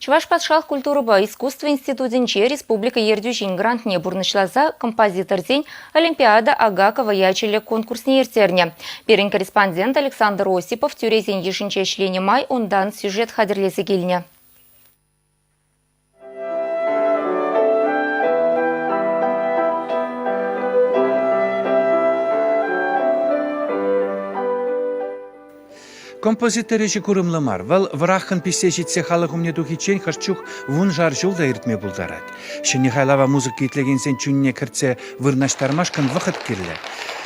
Чуваш патшалық культураба искусство институтинче республика ердюжин грантне бурнышлаза композиторзень Олимпиада Агакова ячеле конкурсне ертерне. Перен корреспондент Александр Осипов тюрезен ешінче шлені май ондан сюжет хадірлесі келіне. Композиторы курымлымар. Вал врахын писте житсе халығымне духичен харчух вун жар жолда иртме булдарат. Шыне хайлава музыка итлегенсен чүнне кіртсе вырнаштармашкан вақыт кирле.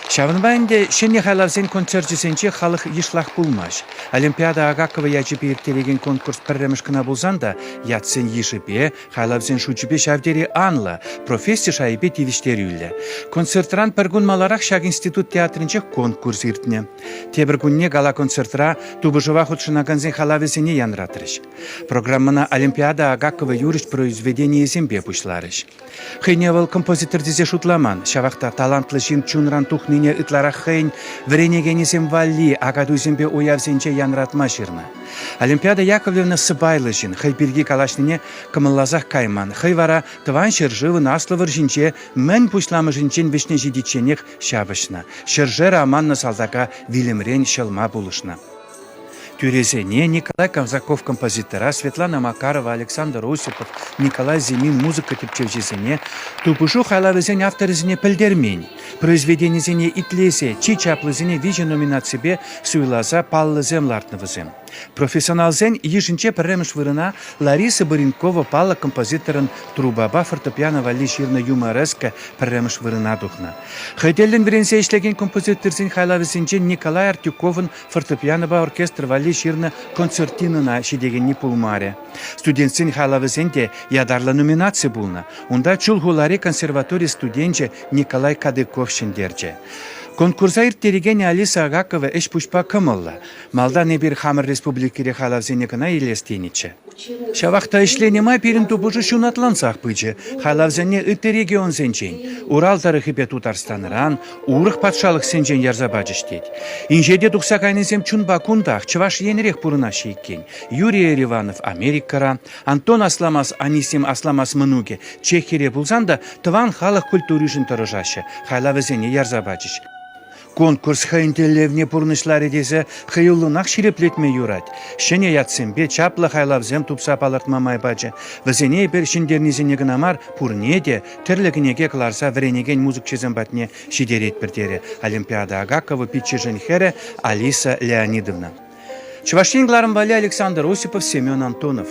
Шавынбайынде шыне хайлавсен концертжесенче халық ешлах булмаш. Олимпиада Агакова ячепе иртелеген конкурс пірремішкіна булзанда, ятсен ешепе, хайлавсен шучепе шавдері анла, профессия шайбе тивиштері үлі. Концертран піргун маларақ шаг институт театрынче конкурс иртне. Тебіргунне гала концертра тубыжыва худшынаганзен халавесене янратырыш. Программана Олимпиада Агакова юрыш произведение зембе пушларыш. Хейневал композитор дизе шутламан, шавақта талантлы жин чунран тухныне ытларах хейн, вренегенесем валли, агаду зембе уявсенче янратма ширна. Олимпиада Яковлевна сыбайлы жин, хей пирги калашныне кымыллазах кайман, хей вара тыван шержывы наслывыр жинче, мен пушламы жинчен вишне жидиченех шабышна. Шержера аманна салдака вилемрен шелма булышна. Тюрезене Николай Камзаков композитора, Светлана Макарова, Александр Осипов, Николай Зимин музыка типчевжезене, тупышу хайлавызен авторызене пілдермень. Произведенезене итлесе, чичаплызене вижи номинацибе суйлаза паллызем лартнывызем. Профессионалзен ешінче пірреміш вырына Лариса Баренкова палла композиторын трубаба фортепиано валли ширна юмореска пірреміш вырына духна. Хайделден веренсе ишлеген композиторзен хайлавызенче Николай Артюковын фортепианоба оркестр валли ширна концертинына шидегенни пулмаре. Студентсен хайлавызенде ядарлы номинация булна. Унда чулгулари консерватория студенче Николай Кадыков шендерче. Конкурса ирттереген Алиса Агакова эш пушпа кымылла. Малда не bir хамыр республикире халавзенекына елестениче. Шавақта ішленема перін тупыжы шунатлансақ пычы. Халавзене үтті регион сенчен. Урал тарыхипе Тутарстаныран, урық патшалық сенчен ярзабаджыштет. Инжеде тұқсақайнесем чунба кундақ, чываш енірек пұрына шейкен. Юрий Ериванов Америкара, Антон Асламас Анисим Асламас Мынуге Чехире булзанда тыван халық культурышын тұрыжашы. Халавзене ярзабаджыш. Конкурс хайнтелевне пурнышлары дезе хайулынақ ширеплетме юрать. Шене ятсембе чаплы хайлавзем тупса палыртмамай бачы. Візене бір шиндернезене гынамар пурнеде тірлігінеге кларса вренеген музыкчезен батне шидерет бірдері. Олимпиада Агакова питчежен хере Алиса Леонидовна. Чувашин Гларамбали Александр Осипов, Семен Антонов.